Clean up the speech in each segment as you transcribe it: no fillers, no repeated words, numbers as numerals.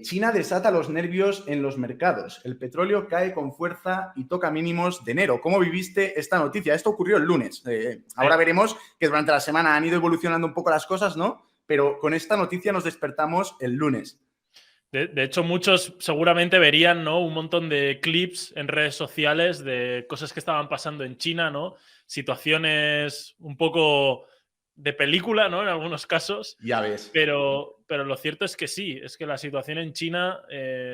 China desata los nervios en los mercados. El petróleo cae con fuerza y toca mínimos de enero. ¿Cómo viviste esta noticia? Esto ocurrió el lunes. Ahora veremos que durante la semana han ido evolucionando un poco las cosas, ¿no? Pero con esta noticia nos despertamos el lunes. De hecho, muchos seguramente verían, ¿no?, un montón de clips en redes sociales de cosas que estaban pasando en China, ¿no? Situaciones un poco de película, ¿no?, en algunos casos. Ya ves. Pero lo cierto es que sí, es que la situación en China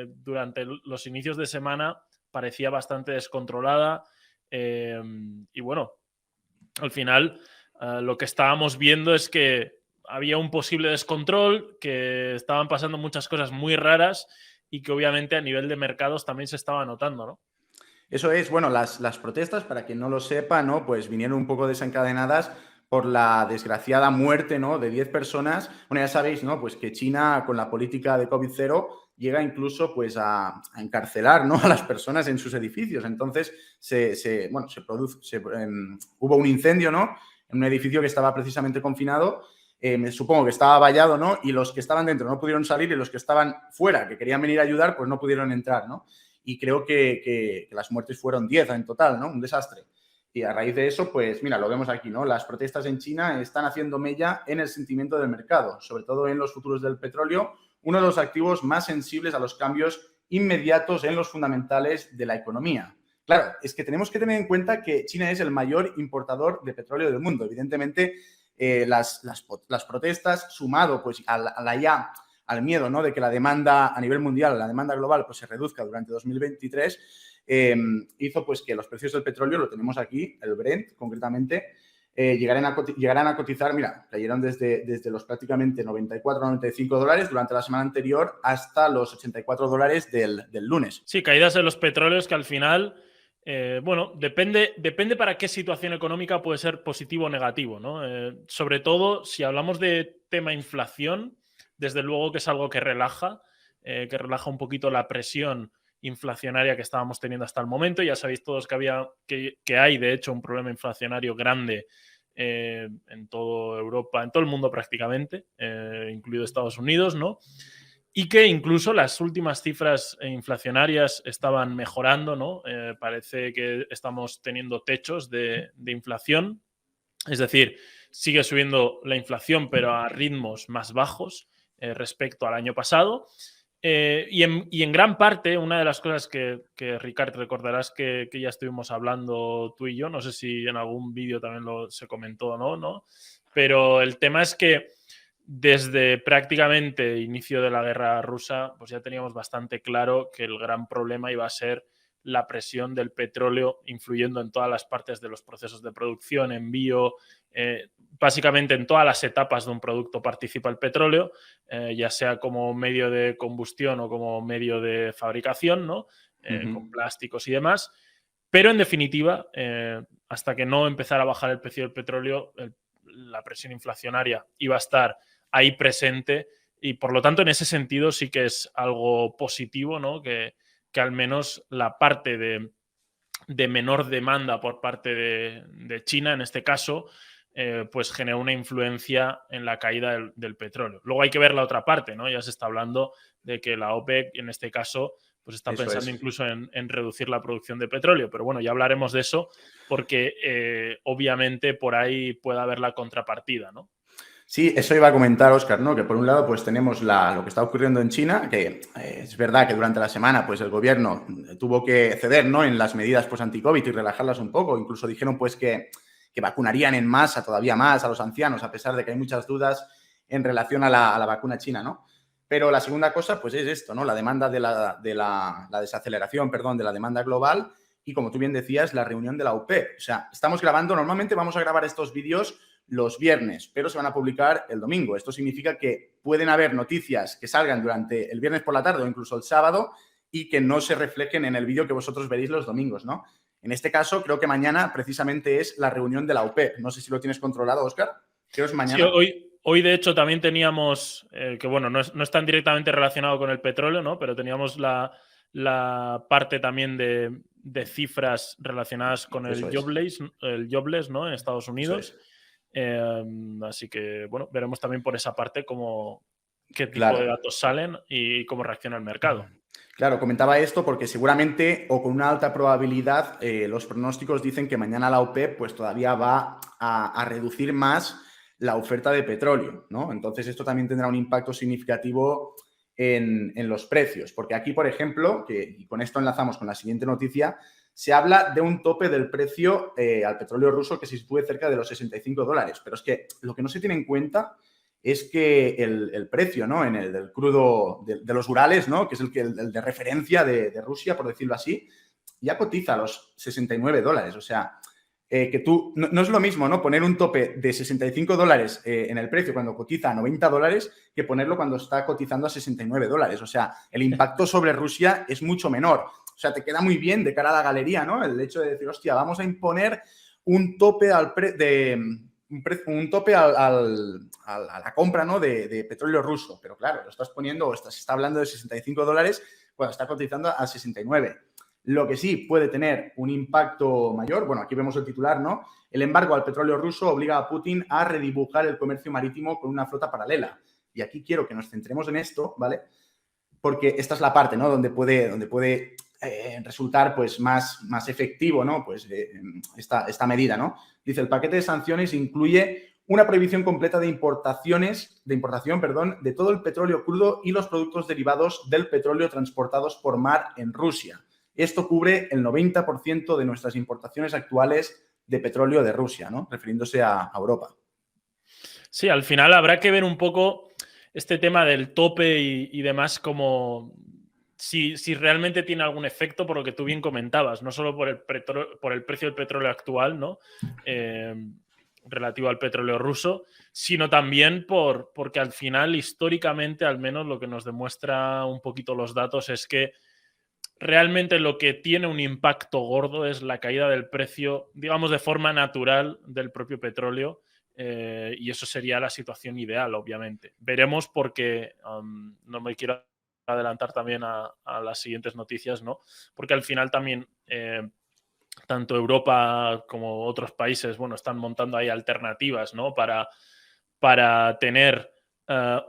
durante los inicios de semana parecía bastante descontrolada. Y bueno, al final lo que estábamos viendo es que había un posible descontrol, que estaban pasando muchas cosas muy raras y que obviamente a nivel de mercados también se estaba notando, ¿no? Eso es, bueno, las protestas, para quien no lo sepa, ¿no? Pues vinieron un poco desencadenadas por la desgraciada muerte, ¿no?, de 10 personas. Bueno, ya sabéis, ¿no?, pues que China, con la política de COVID-0, llega incluso pues a encarcelar, ¿no?, a las personas en sus edificios. Entonces, hubo un incendio, ¿no?, en un edificio que estaba precisamente confinado. Me supongo que estaba vallado, ¿no?, y los que estaban dentro no pudieron salir y los que estaban fuera, que querían venir a ayudar, pues no pudieron entrar, ¿no? Y creo que las muertes fueron 10 en total, ¿no? Un desastre. Y a raíz de eso, pues mira, lo vemos aquí, ¿no? Las protestas en China están haciendo mella en el sentimiento del mercado, sobre todo en los futuros del petróleo, uno de los activos más sensibles a los cambios inmediatos en los fundamentales de la economía. Claro, es que tenemos que tener en cuenta que China es el mayor importador de petróleo del mundo. Evidentemente, las protestas, sumado pues al miedo, ¿no?, de que la demanda a nivel mundial, la demanda global, pues se reduzca durante 2023, hizo pues que los precios del petróleo, lo tenemos aquí, el Brent concretamente, llegarán a cotizar, mira, cayeron desde los prácticamente 94, 95 dólares durante la semana anterior hasta los 84 dólares del lunes. Sí, caídas en los petróleos que al final, bueno, depende para qué situación económica puede ser positivo o negativo, ¿no? Sobre todo si hablamos de tema inflación, desde luego que es algo que relaja un poquito la presión inflacionaria que estábamos teniendo hasta el momento. Ya sabéis todos que hay, de hecho, un problema inflacionario grande en toda Europa, en todo el mundo prácticamente, incluido Estados Unidos, ¿no? Y que incluso las últimas cifras inflacionarias estaban mejorando, ¿no? Parece que estamos teniendo techos de inflación, es decir, sigue subiendo la inflación, pero a ritmos más bajos respecto al año pasado. Y en gran parte, una de las cosas que Ricard, recordarás que ya estuvimos hablando tú y yo, no sé si en algún vídeo también se comentó o no, ¿no? Pero el tema es que desde prácticamente inicio de la guerra rusa, pues ya teníamos bastante claro que el gran problema iba a ser la presión del petróleo influyendo en todas las partes de los procesos de producción, envío, básicamente en todas las etapas de un producto participa el petróleo, ya sea como medio de combustión o como medio de fabricación, ¿no? Con plásticos y demás. Pero en definitiva, hasta que no empezara a bajar el precio del petróleo, la presión inflacionaria iba a estar ahí presente y por lo tanto en ese sentido sí que es algo positivo, ¿no? Que al menos la parte de menor demanda por parte de China, en este caso, pues genera una influencia en la caída del petróleo. Luego hay que ver la otra parte, ¿no? Ya se está hablando de que la OPEC, en este caso, pues está Eso pensando es. incluso en reducir la producción de petróleo. Pero bueno, ya hablaremos de eso porque obviamente por ahí puede haber la contrapartida, ¿no? Sí, eso iba a comentar, Óscar, ¿no? Que por un lado, pues tenemos lo que está ocurriendo en China, que es verdad que durante la semana, pues el gobierno tuvo que ceder, ¿no?, en las medidas pues anti-COVID y relajarlas un poco. Incluso dijeron pues que vacunarían en masa todavía más a los ancianos, a pesar de que hay muchas dudas en relación a la vacuna china, ¿no? Pero la segunda cosa, pues es esto, ¿no? La demanda la desaceleración, perdón, de la demanda global y, como tú bien decías, la reunión de la OPEP. O sea, estamos grabando, normalmente vamos a grabar estos vídeos los viernes, pero se van a publicar el domingo. Esto significa que pueden haber noticias que salgan durante el viernes por la tarde o incluso el sábado y que no se reflejen en el vídeo que vosotros veréis los domingos, ¿no? En este caso, creo que mañana precisamente es la reunión de la OPEP. No sé si lo tienes controlado, Óscar. Creo que es Sí, mañana. hoy de hecho también teníamos, que bueno, no es tan directamente relacionado con el petróleo, ¿no? Pero teníamos la parte también de cifras relacionadas con Eso es. el jobless, ¿no? En Estados Eso Unidos. es. Así que, bueno, veremos también por esa parte cómo qué tipo de Claro. datos salen y cómo reacciona el mercado. Claro, comentaba esto porque seguramente o con una alta probabilidad los pronósticos dicen que mañana la OPEP pues todavía va a reducir más la oferta de petróleo, ¿no? Entonces esto también tendrá un impacto significativo en los precios, porque aquí, por ejemplo, y con esto enlazamos con la siguiente noticia, se habla de un tope del precio al petróleo ruso que se sitúe cerca de los $65, pero es que lo que no se tiene en cuenta es que el precio, ¿no? En el del crudo de los Urales, ¿no? Que es el de referencia de Rusia, por decirlo así, ya cotiza a los $69. O sea, que tú, no es lo mismo, ¿no? Poner un tope de $65 en el precio cuando cotiza a $90 que ponerlo cuando está cotizando a $69. O sea, el impacto sobre Rusia es mucho menor. O sea, te queda muy bien de cara a la galería, ¿no? El hecho de decir, hostia, vamos a imponer un tope un tope a la compra, ¿no? de petróleo ruso. Pero claro, lo estás poniendo, se está hablando de $65 cuando está cotizando a 69. Lo que sí puede tener un impacto mayor, bueno, aquí vemos el titular, ¿no? El embargo al petróleo ruso obliga a Putin a redibujar el comercio marítimo con una flota paralela. Y aquí quiero que nos centremos en esto, ¿vale? Porque esta es la parte, ¿no? Donde puede resultar pues más efectivo, ¿no? Pues esta medida, ¿no? Dice, el paquete de sanciones incluye una prohibición completa de importación, de todo el petróleo crudo y los productos derivados del petróleo transportados por mar en Rusia. Esto cubre el 90% de nuestras importaciones actuales de petróleo de Rusia, ¿no? Refiriéndose a Europa. Sí, al final habrá que ver un poco este tema del tope y demás, como si realmente tiene algún efecto, por lo que tú bien comentabas, no solo por el precio del petróleo actual, ¿no? Relativo al petróleo ruso, sino también porque al final, históricamente, al menos lo que nos demuestra un poquito los datos es que realmente lo que tiene un impacto gordo es la caída del precio, digamos, de forma natural del propio petróleo. Y eso sería la situación ideal, obviamente. Veremos porque no me quiero adelantar también a las siguientes noticias, ¿no? Porque al final también tanto Europa como otros países, bueno, están montando ahí alternativas, ¿no? Para tener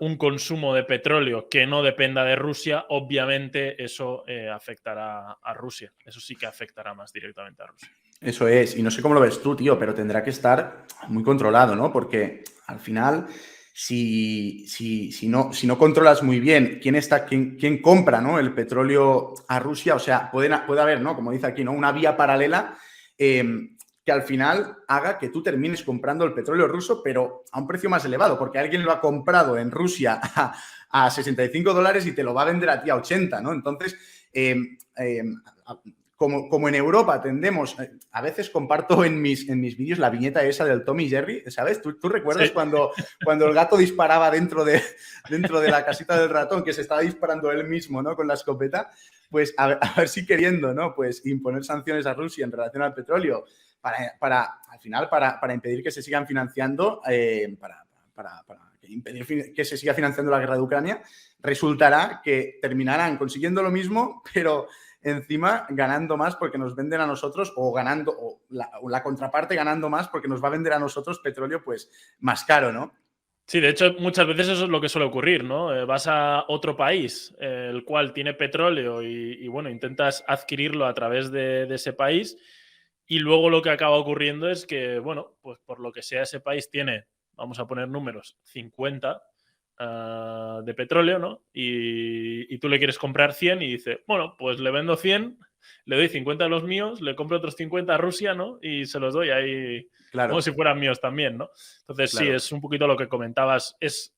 un consumo de petróleo que no dependa de Rusia. Obviamente eso afectará a Rusia. Eso sí que afectará más directamente a Rusia. Eso es, y no sé cómo lo ves tú, tío, pero tendrá que estar muy controlado, ¿no? Porque al final, si no controlas muy bien quién compra, ¿no? El petróleo a Rusia, o sea, puede haber, ¿no? Como dice aquí, ¿no? Una vía paralela que al final haga que tú termines comprando el petróleo ruso, pero a un precio más elevado, porque alguien lo ha comprado en Rusia a $65 y te lo va a vender a ti a 80, ¿no? Entonces, como en Europa tendemos, a veces comparto en mis vídeos la viñeta esa del Tom y Jerry, ¿sabes? ¿Tú recuerdas Sí. cuando el gato disparaba dentro de la casita del ratón, que se estaba disparando él mismo, ¿no? Con la escopeta? Pues a ver si queriendo, ¿no? Pues imponer sanciones a Rusia en relación al petróleo al final, para impedir que se sigan financiando, para impedir que se siga financiando la guerra de Ucrania, resultará que terminarán consiguiendo lo mismo, pero encima ganando más porque nos venden a nosotros o la contraparte ganando más porque nos va a vender a nosotros petróleo pues más caro, ¿no? Sí, de hecho, muchas veces eso es lo que suele ocurrir, ¿no? Vas a otro país, el cual tiene petróleo y, bueno, intentas adquirirlo a través de ese país y luego lo que acaba ocurriendo es que, bueno, pues por lo que sea ese país tiene, vamos a poner números, 50 de petróleo, ¿no? Y tú le quieres comprar 100 y dice, bueno, pues le vendo 100, le doy 50 a los míos, le compro otros 50 a Rusia, ¿no? Y se los doy ahí como Claro, si fueran míos también, ¿no? Entonces sí, claro. es un poquito lo que comentabas. Es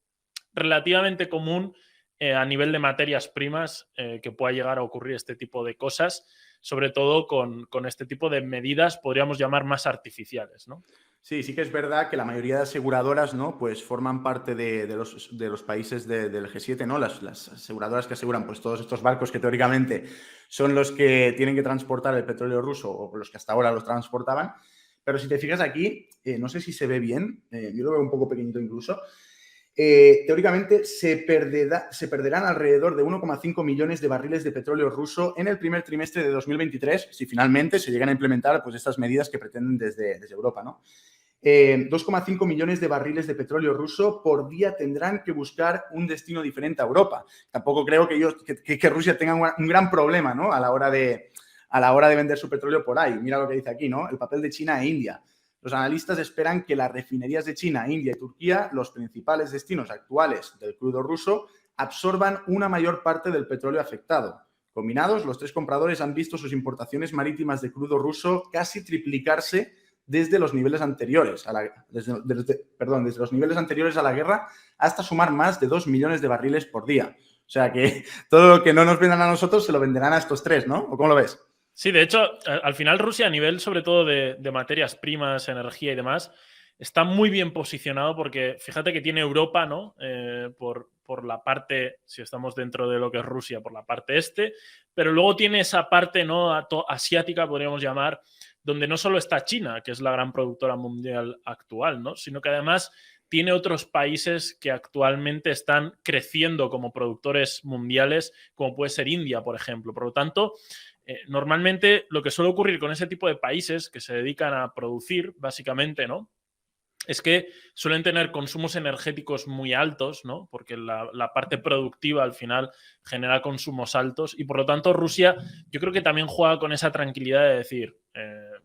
relativamente común a nivel de materias primas que pueda llegar a ocurrir este tipo de cosas, sobre todo con este tipo de medidas, podríamos llamar más artificiales, ¿no? Sí, sí que es verdad que la mayoría de aseguradoras, ¿no? Pues forman parte de los países del G7, ¿no? Las aseguradoras que aseguran pues todos estos barcos que teóricamente son los que tienen que transportar el petróleo ruso o los que hasta ahora los transportaban. Pero si te fijas aquí, no sé si se ve bien, yo lo veo un poco pequeñito incluso, teóricamente se perderán alrededor de 1,5 millones de barriles de petróleo ruso en el primer trimestre de 2023, si finalmente se llegan a implementar pues estas medidas que pretenden desde Europa, ¿no? 2,5 millones de barriles de petróleo ruso por día tendrán que buscar un destino diferente a Europa. Tampoco creo que Rusia tenga un gran problema, ¿no? a la hora de vender su petróleo por ahí. Mira lo que dice aquí, ¿no? El papel de China e India. Los analistas esperan que las refinerías de China, India y Turquía, los principales destinos actuales del crudo ruso, absorban una mayor parte del petróleo afectado. Combinados, los tres compradores han visto sus importaciones marítimas de crudo ruso casi triplicarse desde los niveles anteriores a la guerra hasta sumar más de 2 millones de barriles por día. O sea que todo lo que no nos vendan a nosotros se lo venderán a estos tres, ¿no? ¿O cómo lo ves? Sí, de hecho, al final Rusia a nivel sobre todo de materias primas, energía y demás, está muy bien posicionado porque fíjate que tiene Europa, ¿no? Por la parte, si estamos dentro de lo que es Rusia, por la parte este, pero luego tiene esa parte, ¿no? Asiática, podríamos llamar, donde no solo está China, que es la gran productora mundial actual, ¿no? Sino que además tiene otros países que actualmente están creciendo como productores mundiales, como puede ser India, por ejemplo. Por lo tanto, normalmente lo que suele ocurrir con ese tipo de países que se dedican a producir, básicamente, ¿no? Es que suelen tener consumos energéticos muy altos, ¿no? Porque la parte productiva al final genera consumos altos y por lo tanto Rusia yo creo que también juega con esa tranquilidad de decir,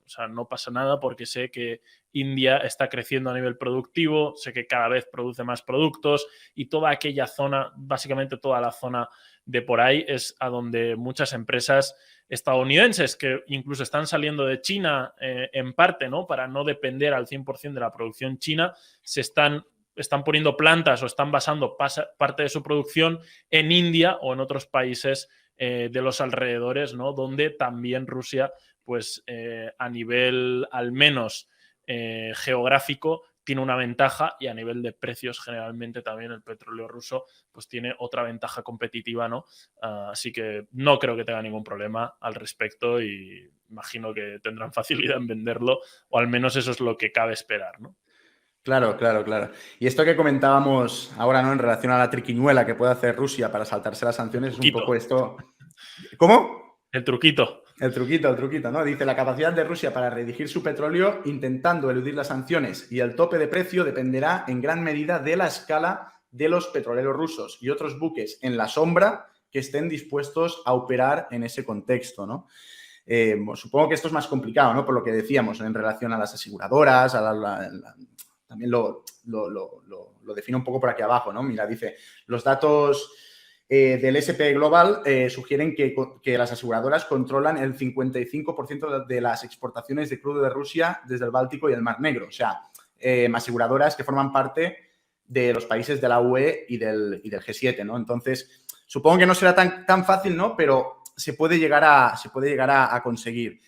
o sea, no pasa nada porque sé que India está creciendo a nivel productivo, sé que cada vez produce más productos y toda aquella zona, básicamente toda la zona de por ahí es a donde muchas empresas estadounidenses que incluso están saliendo de China en parte, ¿no? Para no depender al 100% de la producción china, se están poniendo plantas o están basando parte de su producción en India o en otros países de los alrededores, ¿no? Donde también Rusia, pues a nivel al menos geográfico, tiene una ventaja y a nivel de precios generalmente también el petróleo ruso pues tiene otra ventaja competitiva, ¿no? Así que no creo que tenga ningún problema al respecto y imagino que tendrán facilidad en venderlo o al menos eso es lo que cabe esperar, ¿no? Claro. Y esto que comentábamos ahora, ¿no? En relación a la triquiñuela que puede hacer Rusia para saltarse las sanciones, es un poco esto. ¿Cómo? El truquito. El truquito, ¿no? Dice, la capacidad de Rusia para redirigir su petróleo intentando eludir las sanciones y el tope de precio dependerá en gran medida de la escala de los petroleros rusos y otros buques en la sombra que estén dispuestos a operar en ese contexto, ¿no? Supongo que esto es más complicado, ¿no? Por lo que decíamos en relación a las aseguradoras, también lo define un poco por aquí abajo, ¿no? Mira, dice, los datos del S&P Global sugieren que las aseguradoras controlan el 55% de las exportaciones de crudo de Rusia desde el Báltico y el Mar Negro. O sea, aseguradoras que forman parte de los países de la UE y del G7, ¿no? Entonces, supongo que no será tan fácil, ¿no? Pero se puede llegar a conseguir.